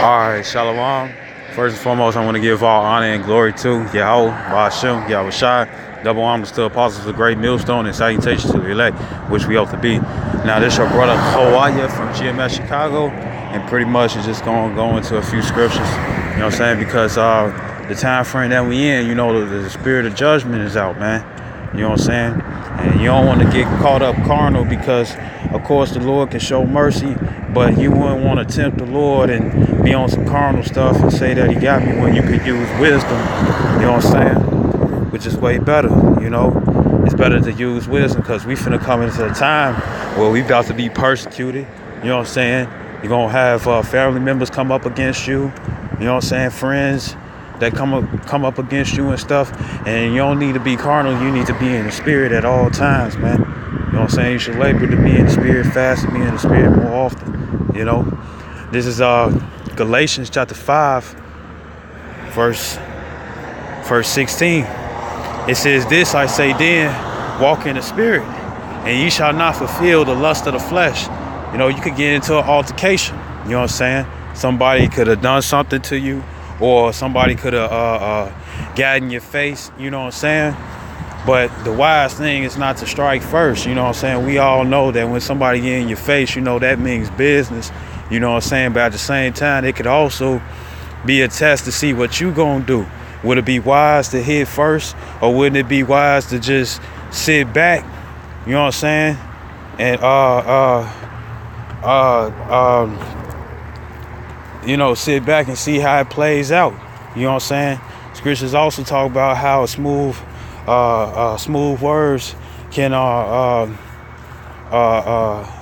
Alright, Shalom. First and foremost, I want to give all honor and glory to Yahweh, Ba'ashem, Yahweh Shai. Double honor to the apostles of the great millstone and salutations to the elect, which we ought to be. Now, this your brother Hawaya from GMS Chicago, and pretty much is just going to go into a few scriptures, you know what I'm saying? Because the time frame that we in, you know, the spirit of judgment is out, man. You know what I'm saying? And you don't want to get caught up carnal because, of course, the Lord can show mercy, but you wouldn't want to tempt the Lord and be on some carnal stuff and say that he got me when you could use wisdom, you know what I'm saying? Which is way better, you know? It's better to use wisdom because we finna come into a time where we about to be persecuted, you know what I'm saying? You're going to have family members come up against you, you know what I'm saying? Friends that come up against you and stuff, and you don't need to be carnal. You need to be in the spirit at all times, man. You know what I'm saying? You should labor to be in the spirit, fast to be in the spirit more often, you know? This is Galatians chapter 5, verse 16. It says, "This I say then, walk in the spirit, and ye shall not fulfill the lust of the flesh." You know, you could get into an altercation, you know what I'm saying? Somebody could have done something to you, or somebody could have got in your face, you know what I'm saying? But the wise thing is not to strike first, you know what I'm saying? We all know that when somebody get in your face, you know, that means business, you know what I'm saying? But at the same time, it could also be a test to see what you gonna do. Would it be wise to hit first, or wouldn't it be wise to just sit back, you know what I'm saying? And you know, sit back and see how it plays out. You know what I'm saying? Scriptures also talk about how smooth words can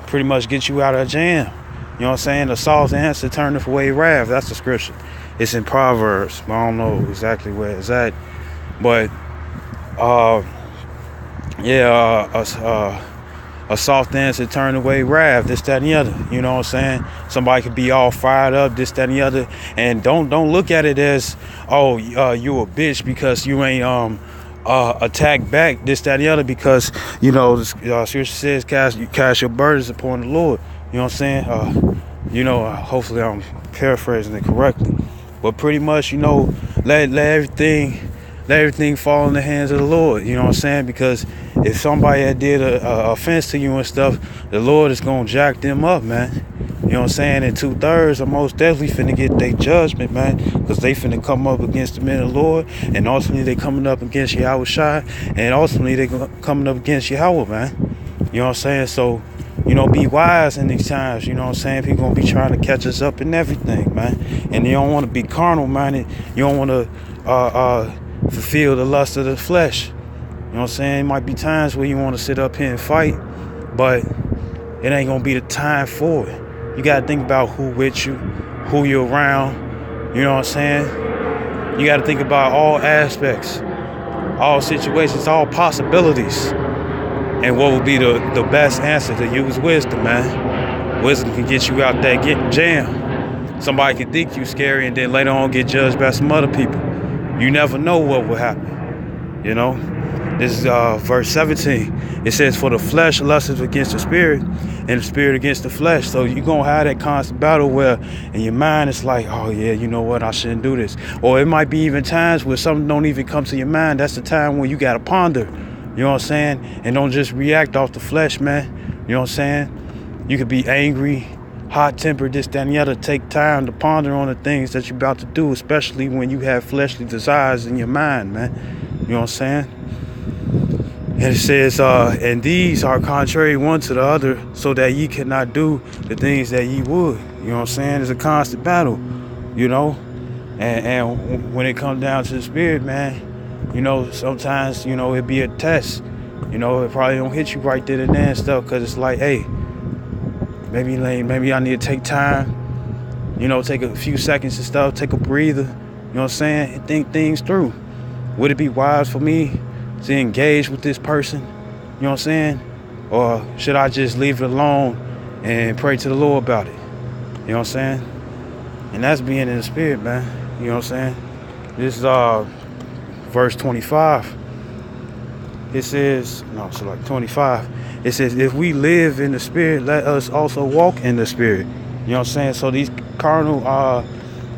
pretty much get you out of a jam. You know what I'm saying? The soft answer turneth away wrath. That's the scripture. It's in Proverbs. I don't know exactly where it's at, but a soft answer turn away wrath, this, that, and the other. You know what I'm saying? Somebody could be all fired up, this, that, and the other. And don't look at it as, oh, you a bitch because you ain't attack back, this, that, and the other. Because, you know, scripture says, cast your burdens upon the Lord. You know what I'm saying? You know, hopefully I'm paraphrasing it correctly. But pretty much, you know, let everything fall in the hands of the Lord. You know what I'm saying? Because if somebody had did a offense to you and stuff, the Lord is going to jack them up, man. You know what I'm saying? And 2/3 are most definitely finna get their judgment, man. Because they finna come up against the men of the Lord. And ultimately they coming up against Yahweh Shai. And ultimately they coming up against Yahweh, man. You know what I'm saying? So, you know, be wise in these times. You know what I'm saying? People gonna be trying to catch us up in everything, man. And you don't want to be carnal minded. You don't want to fulfill the lust of the flesh. You know what I'm saying? It might be times where you want to sit up here and fight, but it ain't gonna be the time for it. You gotta think about who with you, who you're around. You know what I'm saying? You gotta think about all aspects, all situations, all possibilities, and what would be the best answer to use wisdom, man. Wisdom can get you out that jam. Somebody can think you scary and then later on get judged by some other people. You never know what will happen, you know? This is verse 17. It says, "For the flesh lusteth against the spirit, and the spirit against the flesh." So you're going to have that constant battle where in your mind it's like, oh yeah, you know what, I shouldn't do this. Or it might be even times where something don't even come to your mind. That's the time when you got to ponder, you know what I'm saying? And don't just react off the flesh, man. You know what I'm saying? You could be angry, hot-tempered, this, that, and the other. Take time to ponder on the things that you're about to do, especially when you have fleshly desires in your mind, man. You know what I'm saying? And it says, "And these are contrary one to the other, so that ye cannot do the things that ye would." You know what I'm saying? It's a constant battle, you know? And when it comes down to the spirit, man, you know, sometimes, you know, it be a test. You know, it probably don't hit you right there and there and stuff, because it's like, hey, maybe I need to take time, you know, take a few seconds and stuff, take a breather, you know what I'm saying, and think things through. Would it be wise for me to engage with this person, you know what I'm saying? Or should I just leave it alone and pray to the Lord about it? You know what I'm saying? And that's being in the spirit, man. You know what I'm saying? This is verse 25. It says, no, so like 25. It says, "If we live in the spirit, let us also walk in the spirit." You know what I'm saying? So these carnal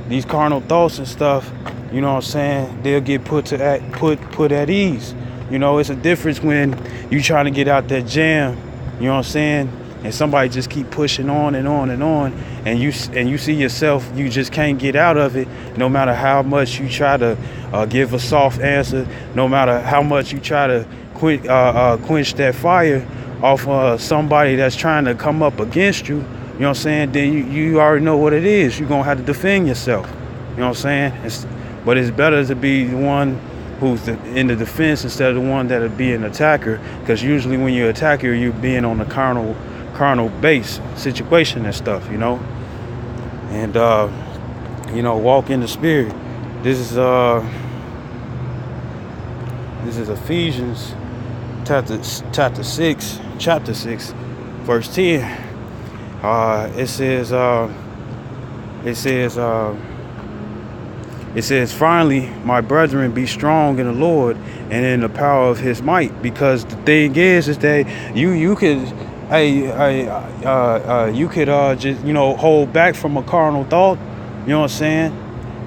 these carnal thoughts and stuff, you know what I'm saying, they'll get put at ease. You know, it's a difference when you trying to get out that jam, you know what I'm saying, and somebody just keep pushing on and on and on, and you see yourself, you just can't get out of it, no matter how much you try to give a soft answer, no matter how much you try to quench that fire off somebody that's trying to come up against you, you know what I'm saying, then you already know what it is. You're going to have to defend yourself, you know what I'm saying? But it's better to be the one who's in the defense instead of the one that'll be an attacker, because usually when you're an attacker, you're being on the carnal base situation and stuff, you know. And you know, walk in the spirit. This is Ephesians chapter 6 verse 10. It says, finally, my brethren, be strong in the Lord and in the power of his might. Because the thing is that you could just, you know, hold back from a carnal thought, you know what I'm saying?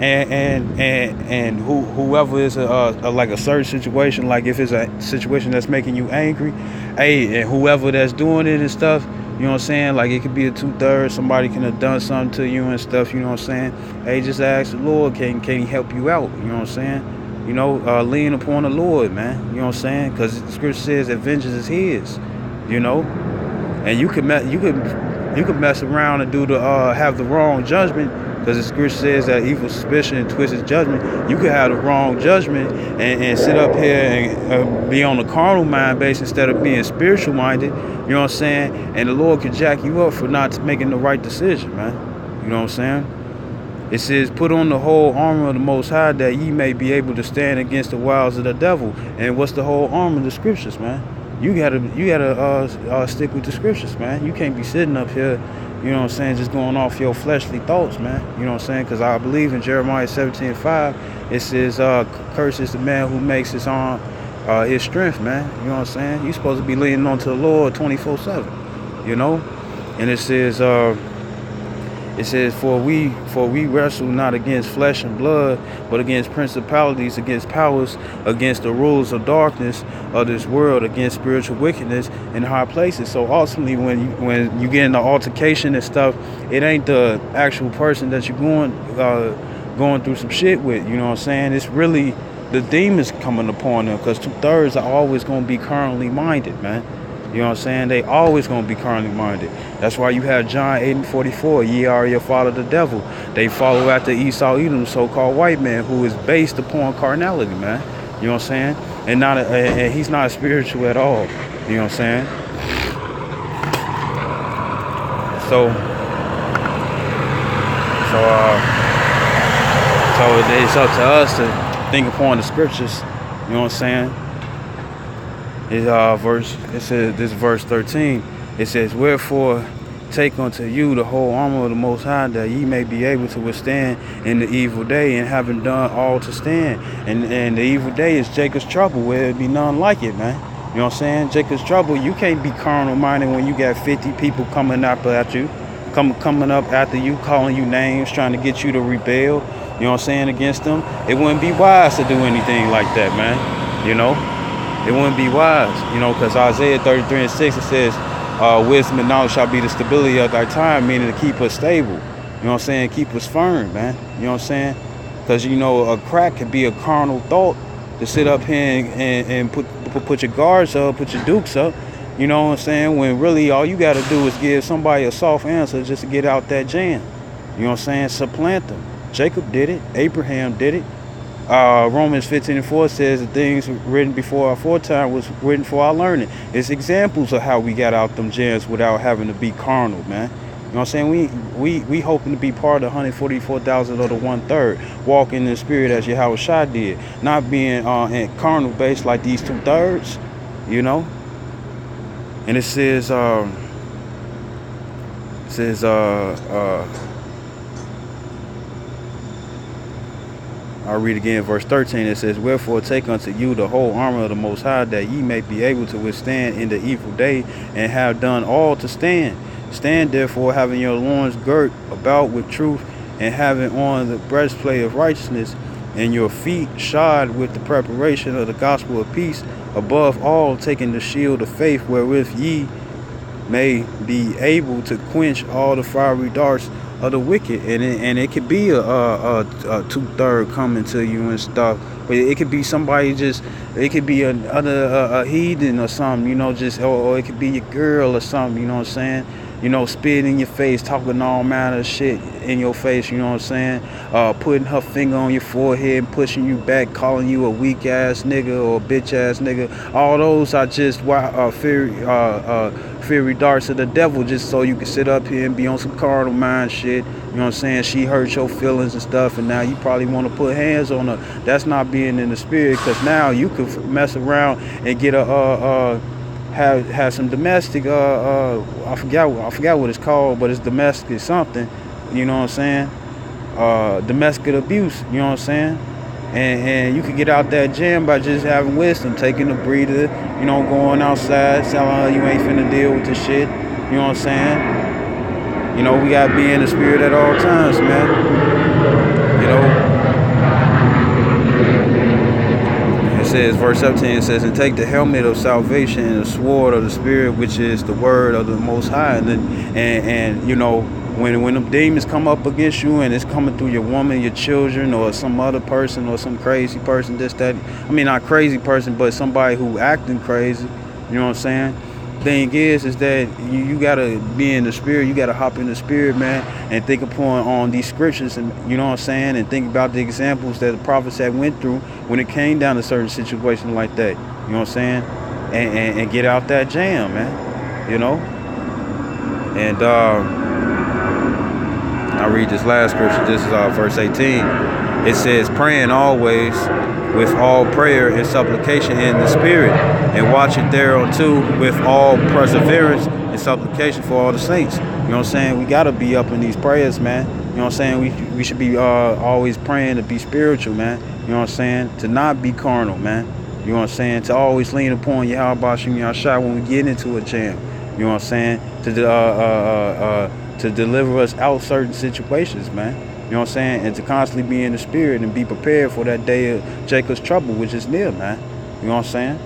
And whoever is like a certain situation, like if it's a situation that's making you angry, and whoever that's doing it and stuff, you know what I'm saying? Like it could be a 2/3, somebody can have done something to you and stuff, you know what I'm saying? Hey, just ask the Lord, can he help you out? You know what I'm saying? You know, lean upon the Lord, man. You know what I'm saying? Because the scripture says that vengeance is his, you know? And you could mess around and have the wrong judgment, because the scripture says that evil suspicion and twisted judgment. You could have the wrong judgment and sit up here and be on the carnal mind base instead of being spiritual minded. You know what I'm saying? And the Lord could jack you up for not making the right decision, man. You know what I'm saying? It says, put on the whole armor of the Most High, that ye may be able to stand against the wiles of the devil. And what's the whole armor of the scriptures, man? You gotta stick with the scriptures, man. You can't be sitting up here, you know what I'm saying, just going off your fleshly thoughts, man. You know what I'm saying? Because I believe in Jeremiah 17:5, it says, cursed is the man who makes his arm his strength, man. You know what I'm saying? You're supposed to be leaning on to the Lord 24/7, you know? And it says, for we wrestle not against flesh and blood, but against principalities, against powers, against the rulers of darkness of this world, against spiritual wickedness in high places. So ultimately, when you get in the altercation and stuff, it ain't the actual person that you're going through some shit with. You know what I'm saying? It's really the demons coming upon them, because 2/3 are always going to be carnally minded, man. You know what I'm saying? They always going to be carnally minded. That's why you have John 8:44. Ye are your father the devil. They follow after Esau, Edom, so-called white man, who is based upon carnality, man. You know what I'm saying? And he's not spiritual at all. You know what I'm saying? So it's up to us to think upon the scriptures. You know what I'm saying? Verse 13. It says, wherefore take unto you the whole armor of the Most High, that ye may be able to withstand in the evil day, and having done all to stand. And the evil day is Jacob's trouble, where it be none like it, man. You know what I'm saying? Jacob's trouble. You can't be carnal minded when you got 50 people coming up at you, coming up after you, calling you names, trying to get you to rebel. You know what I'm saying, against them. It wouldn't be wise to do anything like that, man. You know. It wouldn't be wise, you know, because Isaiah 33:6, it says, wisdom and knowledge shall be the stability of thy time, meaning to keep us stable. You know what I'm saying? Keep us firm, man. You know what I'm saying? Because, you know, a crack could be a carnal thought to sit up here and put your guards up, put your dukes up. You know what I'm saying? When really all you got to do is give somebody a soft answer just to get out that jam. You know what I'm saying? Supplant them. Jacob did it. Abraham did it. Romans 15:4 says the things written before our foretime was written for our learning. It's examples of how we got out them jams without having to be carnal, man. You know what I'm saying? We hoping to be part of the 144,000 or the 1/3, walking in the spirit as Yahweh Shai did, not being in carnal based like these 2/3, you know. And it says I'll read again, verse 13. It says, wherefore take unto you the whole armor of the Most High, that ye may be able to withstand in the evil day, and have done all to stand. Stand therefore, having your loins girt about with truth, and having on the breastplate of righteousness, and your feet shod with the preparation of the gospel of peace. Above all, taking the shield of faith, wherewith ye may be able to quench all the fiery darts of the wicked. And it could be a two-third coming to you and stuff, but it could be somebody just, it could be a heathen or something, you know, just, or it could be your girl or something, you know what I'm saying, you know, spitting in your face, talking all manner of shit in your face, you know what I'm saying, putting her finger on your forehead and pushing you back, calling you a weak ass nigga or a bitch ass nigga. All those are just fiery darts of the devil, just so you can sit up here and be on some carnal mind shit. You know what I'm saying? She hurt your feelings and stuff, and now you probably want to put hands on her. That's not being in the spirit, because now you could mess around and get have some domestic I forgot what it's called, but it's domestic something, you know what I'm saying, domestic abuse, you know what I'm saying, and you can get out that jam by just having wisdom, taking a breather, you know, going outside, telling her you ain't finna deal with this shit, you know what I'm saying. You know, we gotta be in the spirit at all times, man, you know. It says, verse 17, it says, and take the helmet of salvation and the sword of the spirit, which is the word of the Most High. And you know, when them demons come up against you and it's coming through your woman, your children, or some other person, or some crazy person, this, that, I mean, not crazy person, but somebody who acting crazy, you know what I'm saying? Thing is that you gotta be in the spirit, you gotta hop in the spirit, man, and think upon on these scriptures, and you know what I'm saying, and think about the examples that the prophets had went through when it came down to certain situations like that, you know what I'm saying, and get out that jam, man, you know. And I read this last scripture. This is verse 18. It says, praying always with all prayer and supplication in the spirit, and watching thereunto with all perseverance and supplication for all the saints. You know what I'm saying? We gotta be up in these prayers, man. You know what I'm saying? We should be always praying to be spiritual, man. You know what I'm saying? To not be carnal, man. You know what I'm saying? To always lean upon Yahweh Shem Yahshua when we get into a jam. You know what I'm saying? To deliver us out certain situations, man. You know what I'm saying? And to constantly be in the spirit and be prepared for that day of Jacob's trouble, which is near, man. You know what I'm saying?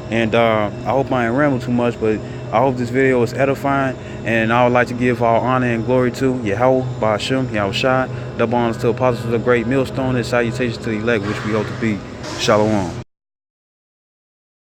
And I hope I ain't ramble too much, but I hope this video is edifying. And I would like to give all honor and glory to Yahweh, Ba'ashem, Yahushua. Double honors to apostles of the great millstone, and salutations to the elect, which we hope to be. Shalom.